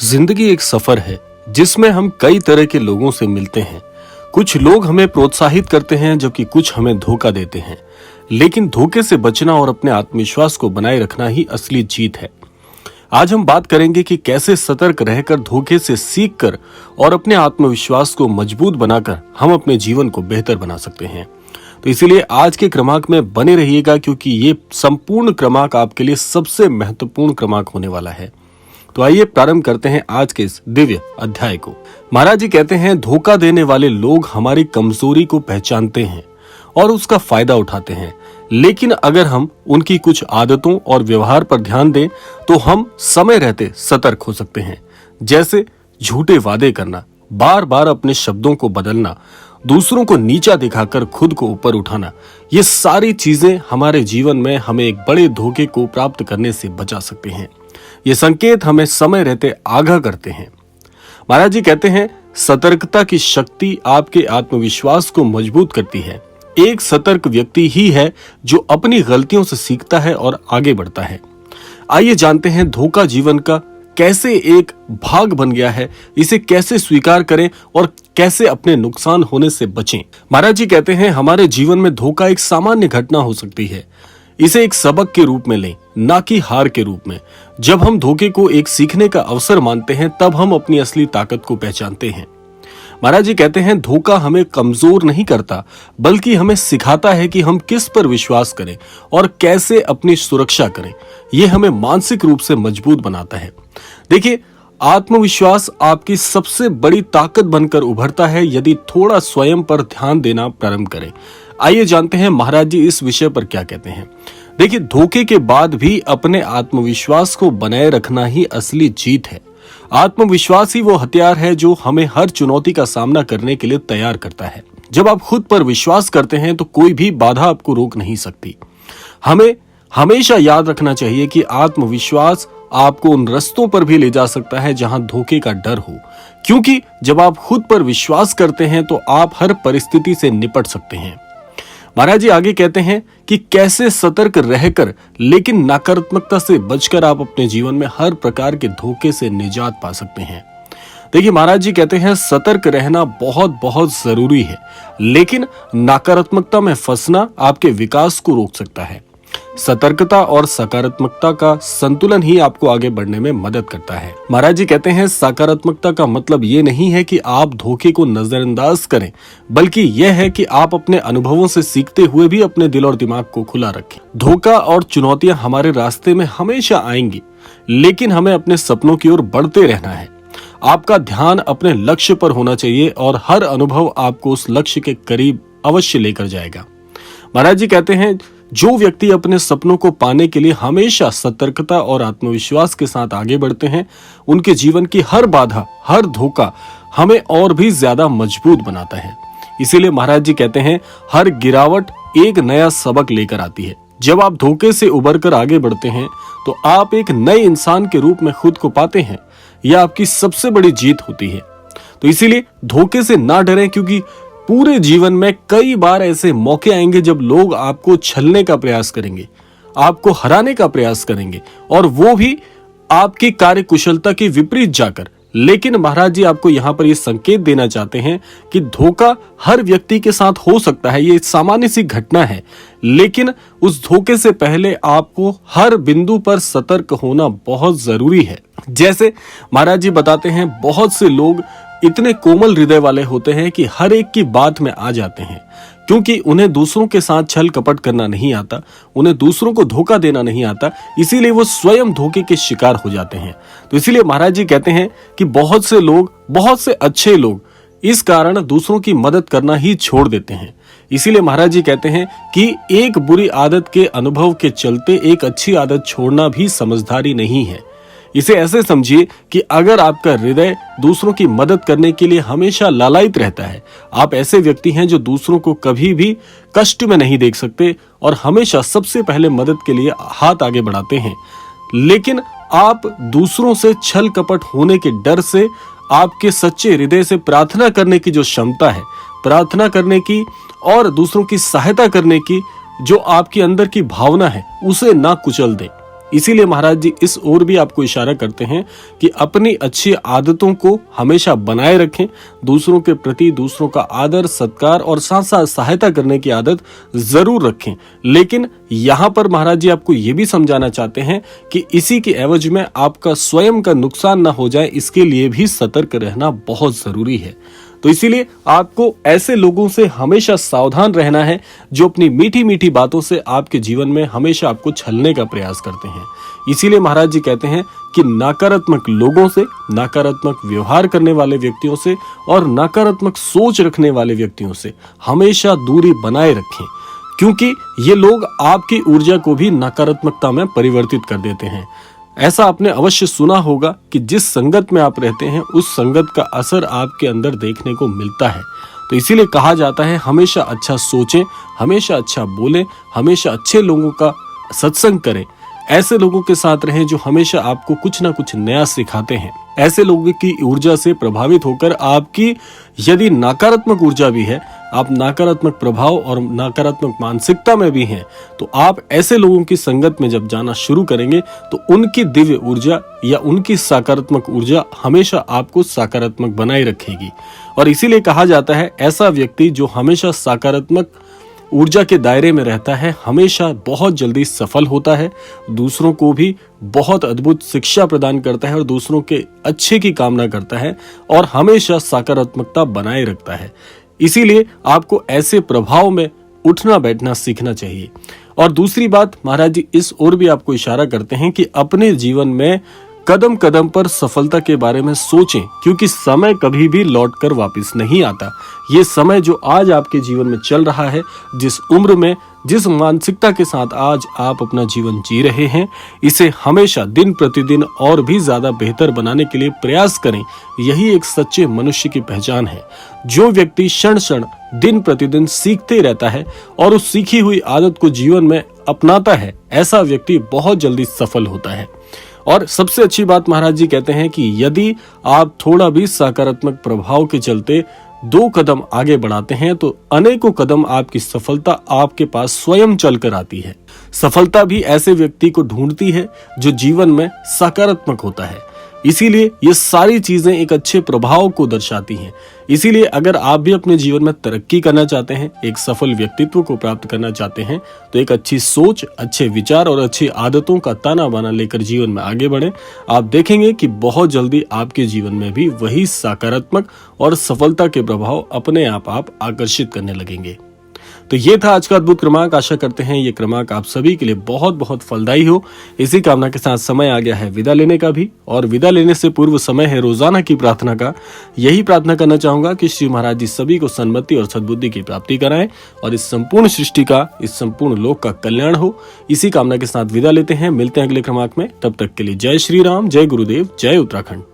जिंदगी एक सफर है जिसमें हम कई तरह के लोगों से मिलते हैं। कुछ लोग हमें प्रोत्साहित करते हैं जबकि कुछ हमें धोखा देते हैं। लेकिन धोखे से बचना और अपने आत्मविश्वास को बनाए रखना ही असली जीत है। आज हम बात करेंगे कि कैसे सतर्क रहकर धोखे से सीखकर और अपने आत्मविश्वास को मजबूत बनाकर हम अपने जीवन को बेहतर बना सकते हैं। तो इसीलिए आज के क्रमांक में बने रहिएगा, क्योंकि ये संपूर्ण क्रमांक आपके लिए सबसे महत्वपूर्ण क्रमांक होने वाला है। तो आइए प्रारंभ करते हैं आज के इस दिव्य अध्याय को। महाराज जी कहते हैं, धोखा देने वाले लोग हमारी कमजोरी को पहचानते हैं और उसका फायदा उठाते हैं, लेकिन अगर हम उनकी कुछ आदतों और व्यवहार पर ध्यान दें तो हम समय रहते सतर्क हो सकते हैं। जैसे झूठे वादे करना, बार बार अपने शब्दों को बदलना, दूसरों को नीचा दिखाकर खुद को ऊपर उठाना, ये सारी चीजें हमारे जीवन में हमें एक बड़े धोखे को प्राप्त करने से बचा सकते हैं। ये संकेत हमें समय रहते आगाह करते हैं। महाराज जी कहते हैं, सतर्कता की शक्ति आपके आत्मविश्वास को मजबूत करती है। एक सतर्क व्यक्ति ही है जो अपनी गलतियों से सीखता है और आगे बढ़ता है। आइए जानते हैं धोखा जीवन का कैसे एक भाग बन गया है, इसे कैसे स्वीकार करें और कैसे अपने नुकसान होने से बचें। महाराज जी कहते हैं, हमारे जीवन में धोखा एक सामान्य घटना हो सकती है। इसे एक सबक के रूप में लें, ना कि हार के रूप में। जब हम धोखे को एक सीखने का अवसर मानते हैं, तब हम अपनी असली ताकत को पहचानते हैं। महाराज जी कहते हैं, धोखा हमें कमजोर नहीं करता, बल्कि हमें सिखाता है कि हम किस पर विश्वास करें और कैसे अपनी सुरक्षा करें। यह हमें मानसिक रूप से मजबूत बनाता है। देखिए, आत्मविश्वास आपकी सबसे बड़ी ताकत बनकर उभरता है यदि थोड़ा स्वयं पर ध्यान देना प्रारंभ करें। आइए जानते हैं महाराज जी इस विषय पर क्या कहते हैं। देखिए, धोखे के बाद भी अपने आत्मविश्वास को बनाए रखना ही असली जीत है। आत्मविश्वास ही वो हथियार है जो हमें हर चुनौती का सामना करने के लिए तैयार करता है। जब आप खुद पर विश्वास करते हैं तो कोई भी बाधा आपको रोक नहीं सकती। हमें हमेशा याद रखना चाहिए कि आत्मविश्वास आपको उन रास्तों पर भी ले जा सकता है जहां धोखे का डर हो, क्योंकि जब आप खुद पर विश्वास करते हैं तो आप हर परिस्थिति से निपट सकते हैं। महाराज जी आगे कहते हैं कि कैसे सतर्क रहकर लेकिन नकारात्मकता से बचकर आप अपने जीवन में हर प्रकार के धोखे से निजात पा सकते हैं। देखिए, महाराज जी कहते हैं, सतर्क रहना बहुत बहुत जरूरी है, लेकिन नकारात्मकता में फंसना आपके विकास को रोक सकता है। सतर्कता और सकारात्मकता का संतुलन ही आपको आगे बढ़ने में मदद करता है। महाराज जी कहते हैं, सकारात्मकता का मतलब ये नहीं है कि आप धोखे को नजरअंदाज करें, बल्कि यह है कि आप अपने अनुभवों से सीखते हुए भी अपने दिल और दिमाग को खुला रखें। धोखा और चुनौतियां हमारे रास्ते में हमेशा आएंगी, लेकिन हमें अपने सपनों की ओर बढ़ते रहना है। आपका ध्यान अपने लक्ष्य पर होना चाहिए और हर अनुभव आपको उस लक्ष्य के करीब अवश्य लेकर जाएगा। महाराज जी कहते हैं, जो व्यक्ति अपने सपनों को पाने के लिए हमेशा सतर्कता और आत्मविश्वास के साथ आगे बढ़ते हैं, उनके जीवन की हर बाधा, हर धोखा हमें और भी ज्यादा मजबूत बनाता है। इसीलिए महाराज जी कहते हैं, हर गिरावट एक नया सबक लेकर आती है। जब आप धोखे से उबरकर आगे बढ़ते हैं तो आप एक नए इंसान के रूप में खुद को पाते हैं। यह आपकी सबसे बड़ी जीत होती है। तो इसीलिए धोखे से ना डरें, क्योंकि पूरे जीवन में कई बार ऐसे मौके आएंगे जब लोग आपको छलने का प्रयास करेंगे, आपको हराने का प्रयास करेंगे, और वो भी आपकी कार्यकुशलता के विपरीत जाकर। लेकिन महाराज जी आपको यहाँ पर ये संकेत देना चाहते हैं कि धोखा हर व्यक्ति के साथ हो सकता है, ये सामान्य सी घटना है, लेकिन उस धोखे से पहले आपको हर बिंदु पर सतर्क होना बहुत जरूरी है। जैसे महाराज जी बताते हैं, बहुत से लोग इतने कोमल हृदय वाले होते हैं कि हर एक की बात में आ जाते हैं, क्योंकि उन्हें दूसरों के साथ छल कपट करना नहीं आता, उन्हें दूसरों को धोखा देना नहीं आता, इसीलिए वो स्वयं धोखे के शिकार हो जाते हैं। तो इसीलिए महाराज जी कहते हैं कि बहुत से लोग, बहुत से अच्छे लोग इस कारण दूसरों की मदद करना ही छोड़ देते हैं। इसीलिए महाराज जी कहते हैं कि एक बुरी आदत के अनुभव के चलते एक अच्छी आदत छोड़ना भी समझदारी नहीं है। इसे ऐसे समझिए कि अगर आपका हृदय दूसरों की मदद करने के लिए हमेशा लालायित रहता है, आप ऐसे व्यक्ति हैं जो दूसरों को कभी भी कष्ट में नहीं देख सकते और हमेशा सबसे पहले मदद के लिए हाथ आगे बढ़ाते हैं, लेकिन आप दूसरों से छल कपट होने के डर से, आपके सच्चे हृदय से प्रार्थना करने की जो क्षमता है, प्रार्थना करने की और दूसरों की सहायता करने की जो आपके अंदर की भावना है, उसे ना कुचल दें। इसीलिए महाराज जी इस ओर भी आपको इशारा करते हैं कि अपनी अच्छी आदतों को हमेशा बनाए रखें, दूसरों के प्रति दूसरों का आदर सत्कार और साथ साथ सहायता करने की आदत जरूर रखें। लेकिन यहाँ पर महाराज जी आपको ये भी समझाना चाहते हैं कि इसी के एवज में आपका स्वयं का नुकसान ना हो जाए, इसके लिए भी सतर्क रहना बहुत जरूरी है। तो इसीलिए आपको ऐसे लोगों से हमेशा सावधान रहना है जो अपनी मीठी मीठी बातों से आपके जीवन में हमेशा आपको छलने का प्रयास करते हैं। इसीलिए महाराज जी कहते हैं कि नकारात्मक लोगों से, नकारात्मक व्यवहार करने वाले व्यक्तियों से और नकारात्मक सोच रखने वाले व्यक्तियों से हमेशा दूरी बनाए रखें, क्योंकि ये लोग आपकी ऊर्जा को भी नकारात्मकता में परिवर्तित कर देते हैं। ऐसा आपने अवश्य सुना होगा कि जिस संगत में आप रहते हैं उस संगत का असर आपके अंदर देखने को मिलता है। तो इसीलिए कहा जाता है हमेशा अच्छा सोचें, हमेशा अच्छा बोलें, हमेशा अच्छे लोगों का सत्संग करें, ऐसे लोगों के साथ रहें जो हमेशा आपको कुछ ना कुछ नया सिखाते हैं। ऐसे लोगों की ऊर्जा से प्रभावित होकर आपकी यदि नकारात्मक ऊर्जा भी है, आप नकारात्मक प्रभाव और नकारात्मक मानसिकता में भी हैं, तो आप ऐसे लोगों की संगत में जब जाना शुरू करेंगे तो उनकी दिव्य ऊर्जा या उनकी सकारात्मक ऊर्जा हमेशा आपको सकारात्मक बनाए रखेगी। और इसीलिए कहा जाता है ऐसा व्यक्ति जो हमेशा सकारात्मक ऊर्जा के दायरे में रहता है हमेशा बहुत जल्दी सफल होता है, दूसरों को भी बहुत अद्भुत शिक्षा प्रदान करता है और दूसरों के अच्छे की कामना करता है और हमेशा सकारात्मकता बनाए रखता है। इसीलिए आपको ऐसे प्रभाव में उठना बैठना सीखना चाहिए। और दूसरी बात महाराज जी इस ओर भी आपको इशारा करते हैं कि अपने जीवन में कदम कदम पर सफलता के बारे में सोचें, क्योंकि समय कभी भी लौटकर वापस नहीं आता। ये समय जो आज आपके जीवन में चल रहा है, जिस उम्र में जिस मानसिकता के साथ आज आप अपना जीवन जी रहे हैं, इसे हमेशा दिन प्रतिदिन और भी ज्यादा बेहतर बनाने के लिए प्रयास करें। यही एक सच्चे मनुष्य की पहचान है। जो व्यक्ति क्षण क्षण दिन प्रतिदिन सीखते रहता है और उस सीखी हुई आदत को जीवन में अपनाता है, ऐसा व्यक्ति बहुत जल्दी सफल होता है। और सबसे अच्छी बात महाराज जी कहते हैं कि यदि आप थोड़ा भी सकारात्मक प्रभाव के चलते 2 कदम आगे बढ़ाते हैं तो अनेकों कदम आपकी सफलता आपके पास स्वयं चलकर आती है। सफलता भी ऐसे व्यक्ति को ढूंढती है जो जीवन में सकारात्मक होता है। इसीलिए ये सारी चीजें एक अच्छे प्रभाव को दर्शाती हैं। इसीलिए अगर आप भी अपने जीवन में तरक्की करना चाहते हैं, एक सफल व्यक्तित्व को प्राप्त करना चाहते हैं, तो एक अच्छी सोच, अच्छे विचार और अच्छी आदतों का ताना बाना लेकर जीवन में आगे बढ़ें। आप देखेंगे कि बहुत जल्दी आपके जीवन में भी वही सकारात्मक और सफलता के प्रभाव अपने आप आकर्षित करने लगेंगे। तो ये था आज का अद्भुत क्रमांक। आशा करते हैं ये क्रमांक आप सभी के लिए बहुत बहुत फलदायी हो। इसी कामना के साथ समय आ गया है विदा लेने का भी, और विदा लेने से पूर्व समय है रोजाना की प्रार्थना का। यही प्रार्थना करना चाहूंगा कि श्री महाराज जी सभी को सन्मति और सद्बुद्धि की प्राप्ति कराएं और इस संपूर्ण सृष्टि का, इस संपूर्ण लोक का कल्याण हो। इसी कामना के साथ विदा लेते हैं, मिलते हैं अगले क्रमांक में। तब तक के लिए जय श्री राम, जय गुरुदेव, जय उत्तराखंड।